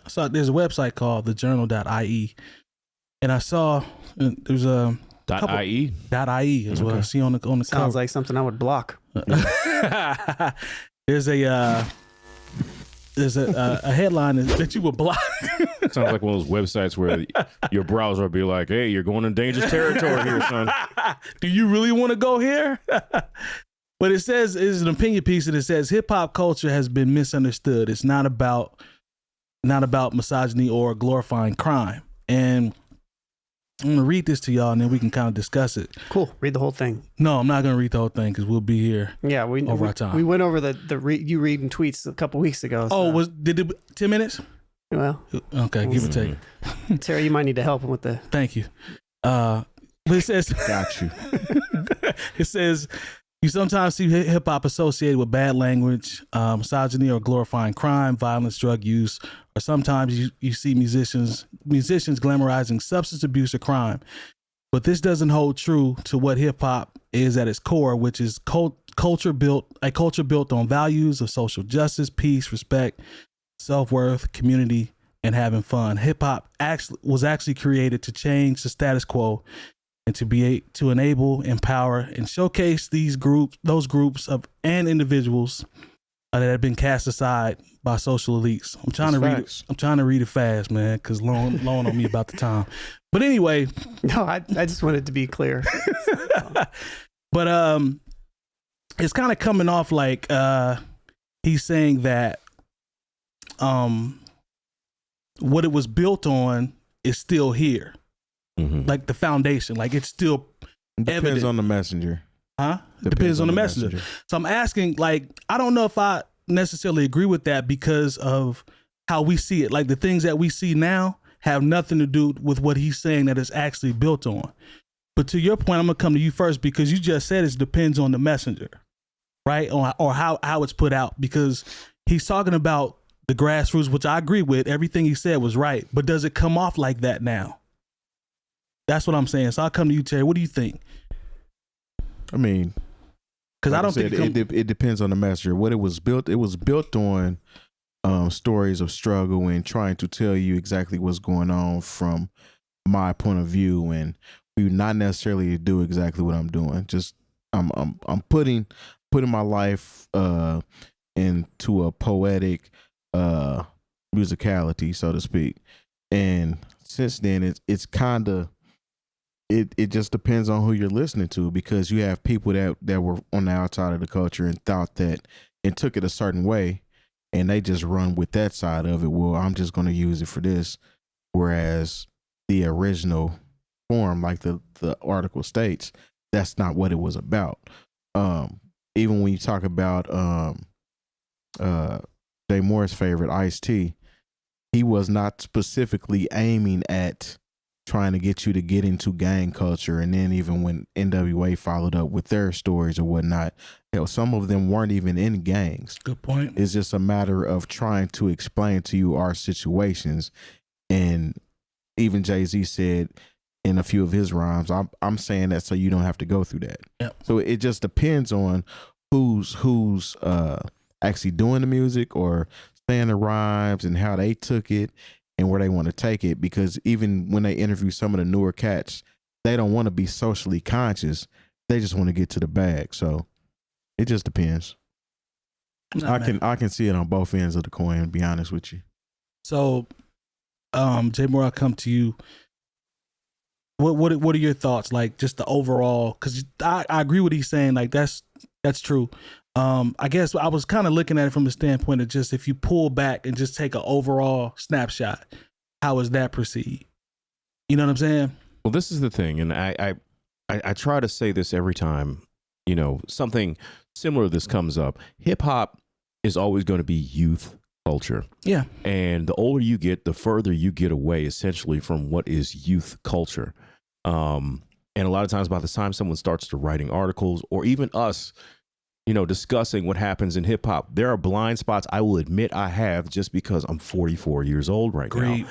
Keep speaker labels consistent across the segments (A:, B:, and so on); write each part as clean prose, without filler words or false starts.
A: saw there's a website called thejournal.ie, and I saw there's a
B: .ie
A: is what I see on the
C: Sounds
A: cover.
C: like something I would block.
A: There's a headline that you would block.
B: Sounds like one of those websites where your browser will be like, "Hey, you're going in dangerous territory here, son."
A: Do you really want to go here? But it says, it's an opinion piece that it says hip hop culture has been misunderstood. It's not about misogyny or glorifying crime. And I'm gonna read this to y'all, and then we can kind of discuss it.
C: Cool. Read the whole thing.
A: No, I'm not gonna read the whole thing because we'll be here.
C: Yeah,
A: over our time.
C: We went over you reading tweets a couple weeks ago. So.
A: Oh, did it 10 minutes?
C: Well,
A: okay, give or take.
C: Terry, you might need to help him with the.
A: Thank you. But it says,
B: got you.
A: It says, you sometimes see hip hop associated with bad language, misogyny, or glorifying crime, violence, drug use, or sometimes you see musicians glamorizing substance abuse or crime. But this doesn't hold true to what hip hop is at its core, which is a culture built on values of social justice, peace, respect, self-worth, community, and having fun. Hip hop was actually created to change the status quo and to enable, empower, and showcase those groups and individuals that have been cast aside by social elites. I'm trying to read it fast, man, because long on me about the time. But anyway,
C: no, I just wanted to be clear.
A: But it's kind of coming off like he's saying that what it was built on is still here. Mm-hmm. Like the foundation, like it's still
D: depends on the messenger.
A: Huh? Depends on the messenger. So I'm asking, like, I don't know if I necessarily agree with that because of how we see it. Like the things that we see now have nothing to do with what he's saying that it's actually built on. But to your point, I'm gonna come to you first because you just said it depends on the messenger, right? Or how it's put out, because he's talking about the grassroots, which I agree with. Everything he said was right, but does it come off like that now? That's what I'm saying. So I'll come to you, Terry. What do you think?
D: I mean,
A: because
D: like
A: I don't think
D: it depends on the messenger. What it was built on stories of struggle and trying to tell you exactly what's going on from my point of view, and we not necessarily do exactly what I'm doing. Just I'm putting my life into a poetic musicality, so to speak. And since then, it's kind of it just depends on who you're listening to, because you have people that were on the outside of the culture and thought that and took it a certain way, and they just run with that side of it. Well, I'm just going to use it for this, whereas the original form, like the article states, that's not what it was about. Even when you talk about Jay Moore's favorite, Ice-T, he was not specifically aiming at trying to get you to get into gang culture. And then even when NWA followed up with their stories or whatnot, some of them weren't even in gangs.
A: Good point.
D: It's just a matter of trying to explain to you our situations. And even Jay-Z said in a few of his rhymes, I'm saying that so you don't have to go through that.
A: Yep.
D: So it just depends on who's actually doing the music or saying the rhymes and how they took it and where they want to take it. Because even when they interview some of the newer cats, they don't want to be socially conscious. They just want to get to the bag. So it just depends. I can see it on both ends of the coin, to be honest with you.
A: So, Jay Moore, I'll come to you. What are your thoughts? Like just the overall, because I agree with he's saying. Like that's true. I guess I was kind of looking at it from the standpoint of just if you pull back and just take an overall snapshot, how is that perceived? You know what I'm saying?
B: Well, this is the thing, and I try to say this every time, something similar to this comes up. Hip hop is always going to be youth culture.
A: Yeah.
B: And the older you get, the further you get away essentially from what is youth culture. And a lot of times by the time someone starts to writing articles, or even us, discussing what happens in hip hop, there are blind spots I will admit I have just because I'm 44 years old right now.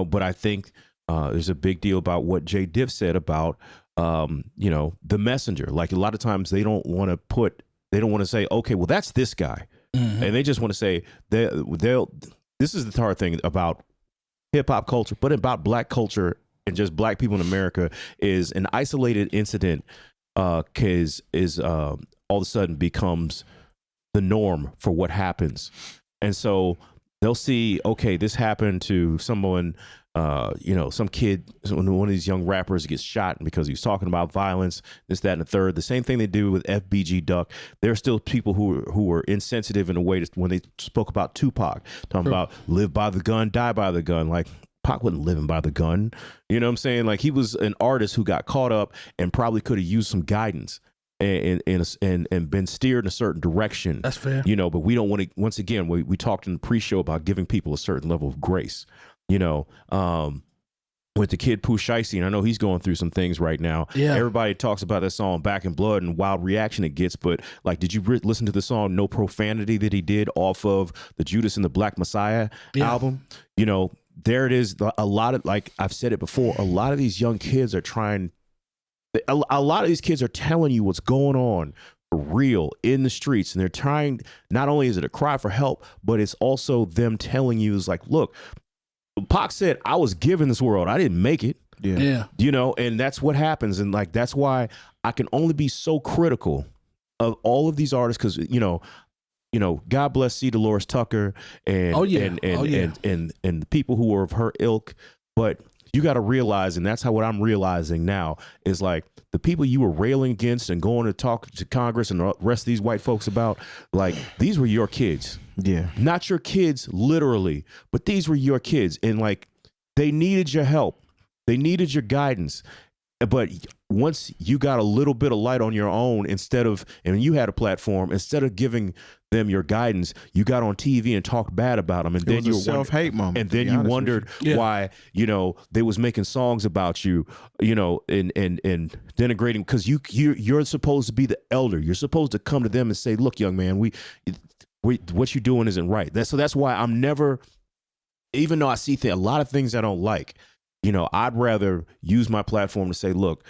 B: But I think there's a big deal about what Jay Diff said about, the messenger. Like a lot of times they don't want to say, okay, well, that's this guy. Mm-hmm. And they just want to say this this is the hard thing about hip hop culture, but about black culture and just black people in America is an isolated incident is all of a sudden becomes the norm for what happens. And so they'll see, okay, this happened to someone, some kid, one of these young rappers gets shot because he was talking about violence, this, that, and the third. The same thing they do with 𝐻𝗡𝗔𝗥𝗏. There are still people who were insensitive in a way when they spoke about Tupac, talking about live by the gun, die by the gun. Like, Pac wasn't living by the gun. You know what I'm saying? Like, he was an artist who got caught up and probably could have used some guidance and been steered in a certain direction.
A: That's fair.
B: But we don't want to, once again, we talked in the pre-show about giving people a certain level of grace, with the kid 𝗡𝗲𝗄 𝗢𝗏, and I know he's going through some things right now.
A: Yeah.
B: Everybody talks about that song Back in Blood and wild reaction it gets, but like, did you listen to the song No Profanity that he did off of the Judas and the Black Messiah album? There it is. A lot of, like I've said it before, a lot of these young kids are trying, a lot of these kids are telling you what's going on for real in the streets. And they're trying, not only is it a cry for help, but it's also them telling you is like, look, Pac said, I was given this world. I didn't make it.
A: Yeah.
B: And that's what happens. And like, that's why I can only be so critical of all of these artists. Cause God bless 𝗔𝗲 Tucker and the people who are of her ilk. But you got to realize, and that's what I'm realizing now, is like the people you were railing against and going to talk to Congress and the rest of these white folks about, like, these were your kids.
D: Yeah.
B: Not your kids literally, but these were your kids. And like, they needed your help. They needed your guidance. But once you got a little bit of light on your own, and you had a platform, instead of giving them your guidance, you got on TV and talked bad about them, and then you
D: self-hate moment.
B: And then you wondered why they was making songs about you, and denigrating, because you're supposed to be the elder. You're supposed to come to them and say, look, young man, we what you're doing isn't right. That's why I'm never, even though I see a lot of things I don't like. I'd rather use my platform to say, look,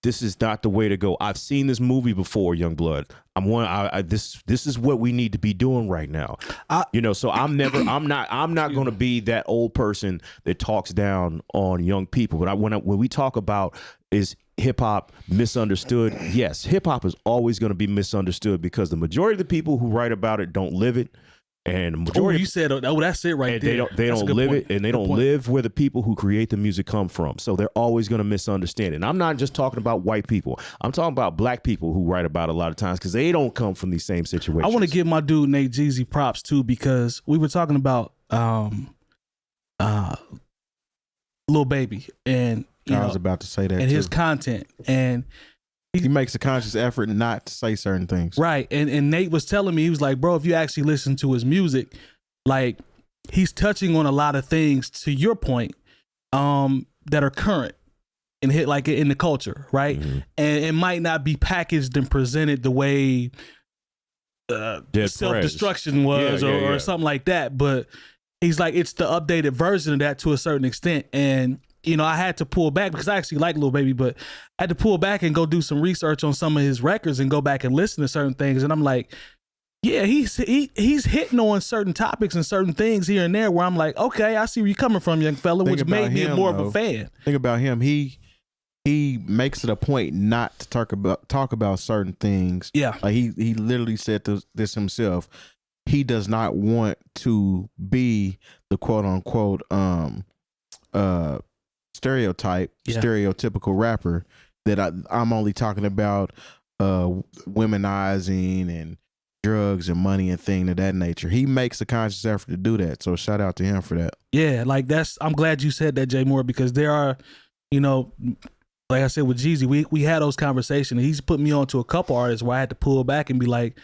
B: this is not the way to go. I've seen this movie before, Young Blood. This is what we need to be doing right now. So I'm not going to be that old person that talks down on young people. But when we talk about is hip hop misunderstood? Yes, hip hop is always going to be misunderstood because the majority of the people who write about it don't live it. And the majority,
A: you said, that's it right there.
B: They don't live it, and they don't live where the people who create the music come from. So they're always going to misunderstand it. And I'm not just talking about white people. I'm talking about black people who write about it a lot of times because they don't come from these same situations.
A: I want to give my dude Nate Jeezy props too, because we were talking about Lil Baby, and
D: I was about to say that,
A: and
D: too.
A: his content, and
D: he makes a conscious effort not to say certain things.
A: Right. And Nate was telling me, he was like, bro, if you actually listen to his music, like, he's touching on a lot of things, to your point, that are current and hit like in the culture, right? Mm-hmm. And it might not be packaged and presented the way self-destruction was or something like that. But he's like, it's the updated version of that to a certain extent. And I had to pull back because I actually like Lil Baby, but I had to pull back and go do some research on some of his records and go back and listen to certain things. And I'm like, yeah, he's hitting on certain topics and certain things here and there where I'm like, okay, I see where you're coming from, young fella, which made me more of a fan.
D: Think about him. He makes it a point not to talk about certain things.
A: Yeah.
D: Like he literally said this himself. He does not want to be the quote unquote stereotypical rapper that I'm only talking about womenizing and drugs and money and things of that nature. He makes a conscious effort to do that. So shout out to him for that.
A: Yeah, like I'm glad you said that, Jay Moore, because there are, like I said with Jeezy, we had those conversations. He's put me on to a couple artists where I had to pull back and be like,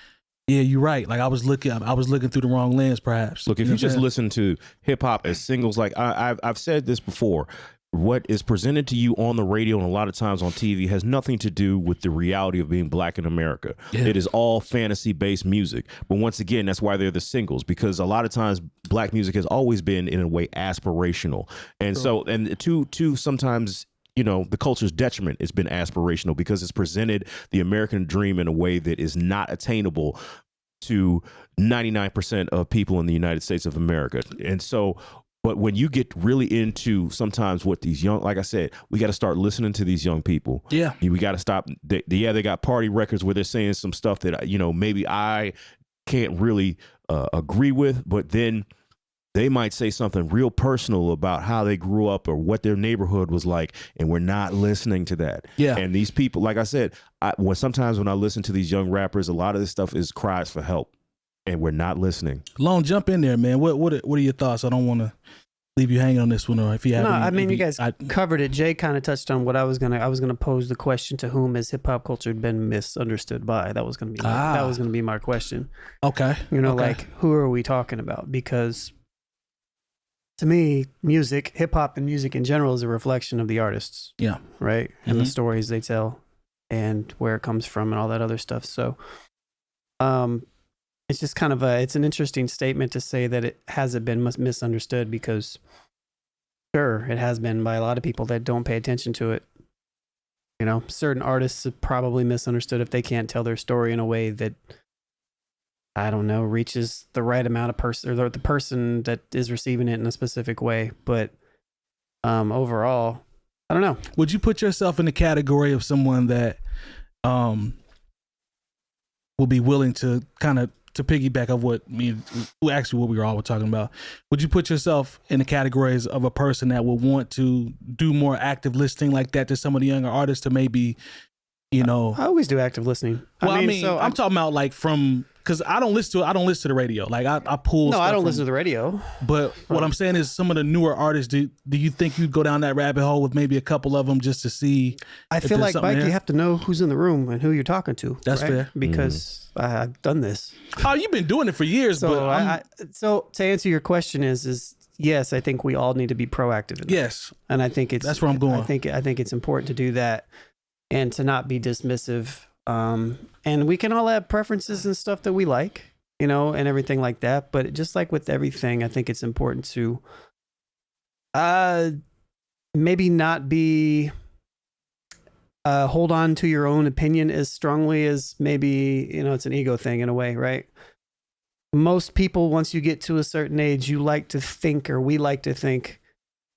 A: yeah, you're right. Like I was looking through the wrong lens, perhaps.
B: Look, if you just listen to hip hop as singles, like I've said this before, what is presented to you on the radio and a lot of times on TV has nothing to do with the reality of being black in America. Yeah. It is all fantasy-based music. But once again, that's why they're the singles, because a lot of times black music has always been, in a way, aspirational. And so, and to sometimes, the culture's detriment, it's been aspirational because it's presented the American dream in a way that is not attainable to 99% of people in the United States of America. And so, but when you get really into sometimes what these young, like I said, we got to start listening to these young people.
A: Yeah.
B: We got to stop. They got party records where they're saying some stuff that, maybe I can't really agree with, but then they might say something real personal about how they grew up or what their neighborhood was like, and we're not listening to that.
A: Yeah.
B: And these people, like I said, sometimes when I listen to these young rappers, a lot of this stuff is cries for help, and we're not listening.
A: Lone, jump in there, man. What are your thoughts? I don't want to leave you hanging on this one, or if you have.
C: No, I mean, you guys covered it. Jay kind of touched on what I was gonna pose the question: to whom has hip hop culture been misunderstood by? That was gonna be my question.
A: Okay.
C: Like, who are we talking about? Because to me, music, hip hop and music in general is a reflection of the artists.
A: Yeah.
C: Right. And the stories they tell and where it comes from and all that other stuff. So, it's just kind of it's an interesting statement to say that it hasn't been misunderstood, because sure, it has been by a lot of people that don't pay attention to it. Certain artists have probably misunderstood if they can't tell their story in a way that, I don't know, reaches the right amount of person, or the person that is receiving it in a specific way. But overall, I don't know.
A: Would you put yourself in the category of someone that will be willing to kind of, to piggyback of what we were all talking about? Would you put yourself in the categories of a person that will want to do more active listening like that to some of the younger artists to maybe, I
C: always do active listening.
A: Well, I'm talking about like because I don't listen to the radio. Like I pull.
C: No, I don't listen to the radio.
A: But what I'm saying is, some of the newer artists, do you think you'd go down that rabbit hole with maybe a couple of them just to see?
C: I feel like, Mike, you have to know who's in the room and who you're talking to.
A: That's fair.
C: Because I've done this.
A: Oh, you've been doing it for years.
C: So, so to answer your question is yes, I think we all need to be proactive in that.
A: Yes.
C: And I think
A: that's where I'm going.
C: I think it's important to do that and to not be dismissive. And we can all have preferences and stuff that we like, and everything like that. But just like with everything, I think it's important to maybe not be hold on to your own opinion as strongly as maybe, it's an ego thing in a way, right? Most people, once you get to a certain age, we like to think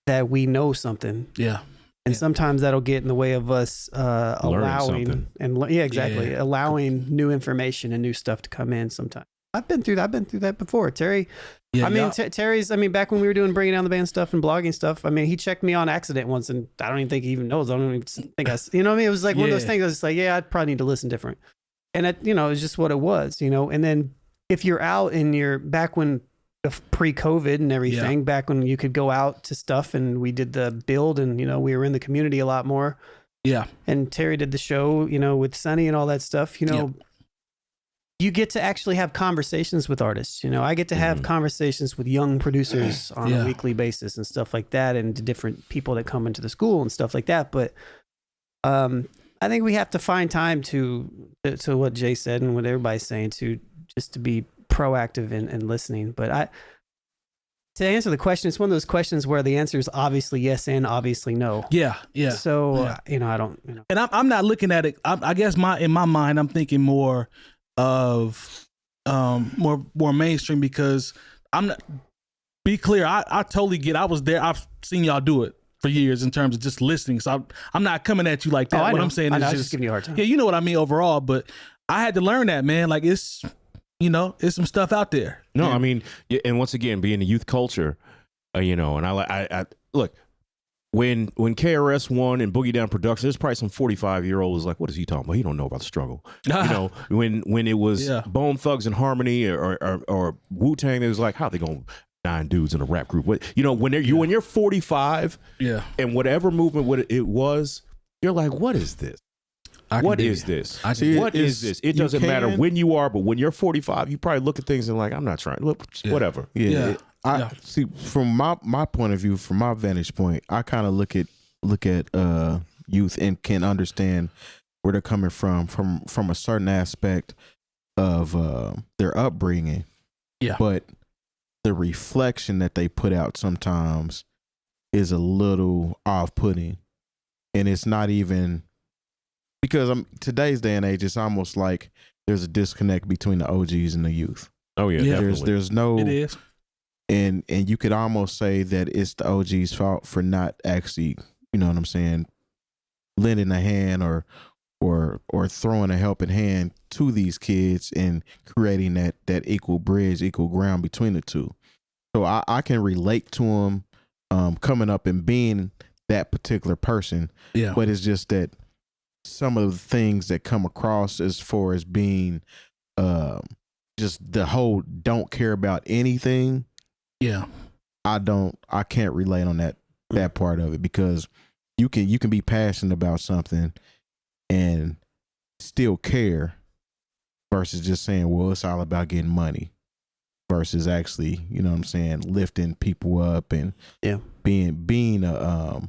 C: that we know something.
A: Yeah.
C: And sometimes that'll get in the way of us allowing allowing new information and new stuff to come in. Sometimes I've been through that before. Terry, Terry's. Back when we were doing Bringing Down the Band stuff and blogging stuff. He checked me on accident once, and I don't even think he even knows. I don't even think It was like one of those things. I was just like, I'd probably need to listen different. And it was just what it was. And then if you're out and you're back when, pre-COVID and everything, back when you could go out to stuff, and we did the build, and we were in the community a lot more. Yeah. And Terry did the show, with Sonny and all that stuff. You get to actually have conversations with artists. I get to have conversations with young producers on a weekly basis and stuff like that, and different people that come into the school and stuff like that. But I think we have to find time to what Jay said and what everybody's saying, to just to be proactive and listening. But to answer the question, it's one of those questions where the answer is obviously yes and obviously no. Yeah. So I don't.
A: And I'm not looking at it. I guess in my mind, I'm thinking more of more mainstream, because I'm not. Be clear. I totally get. I was there. I've seen y'all do it for years in terms of just listening. So I'm not coming at you like that. What I'm saying is
C: just giving you a hard time.
A: Yeah, you know what I mean overall. But I had to learn that, man. Like it's some stuff out there.
B: No, and once again, being the youth culture, and I look, when KRS-One and Boogie Down Productions, there's probably some 45-year-olds like, what is he talking about? He don't know about the struggle. When it was Bone Thugs and Harmony or Wu-Tang, it was like, how they going 9 dudes in a rap group? When you're 45, and whatever movement it was, you're like, what is this? What is this? It doesn't matter when you are, but when you're 45, you probably look at things and like, I'm not trying. Look, whatever.
D: Yeah. I see, from my point of view, from my vantage point, I kind of look at youth and can understand where they're coming from a certain aspect of their upbringing. Yeah. But the reflection that they put out sometimes is a little off-putting, and it's not even. Because today's day and age, it's almost like there's a disconnect between the OGs and the youth.
B: Oh yeah, definitely.
D: There's no,
A: it is.
D: and you could almost say that it's the OG's fault for not actually, you know what I'm saying, lending a hand or throwing a helping hand to these kids and creating that equal bridge, equal ground between the two. So I can relate to them coming up and being that particular person.
A: Yeah.
D: But it's just that some of the things that come across as far as being just the whole don't care about anything.
A: Yeah.
D: I can't relate on that part of it, because you can be passionate about something and still care versus just saying, well, it's all about getting money, versus actually, you know what I'm saying, lifting people up and being a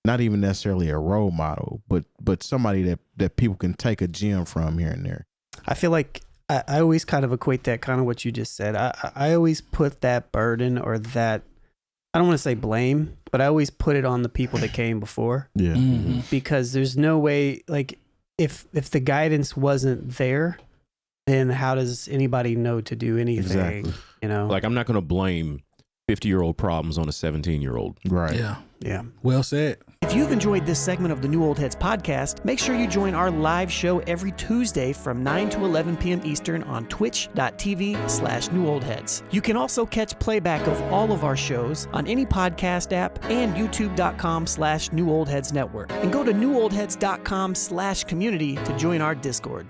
D: not even necessarily a role model, but somebody that people can take a gem from here and there.
C: I feel like I always kind of equate that, kind of what you just said. I always put that burden, or that, I don't want to say blame, but I always put it on the people that came before.
D: Yeah.
A: Mm-hmm.
C: Because there's no way, like, if the guidance wasn't there, then how does anybody know to do anything?
D: Exactly.
C: You know,
B: Like, I'm not going to blame 50-year-old problems on a 17-year-old.
D: Right.
A: Yeah.
C: yeah.
A: Well said.
E: If you've enjoyed this segment of the New Old Heads podcast, make sure you join our live show every Tuesday from 9 to 11 p.m. Eastern on twitch.tv/newoldheads. You can also catch playback of all of our shows on any podcast app and youtube.com/newoldheads network. And go to newoldheads.com/community to join our Discord.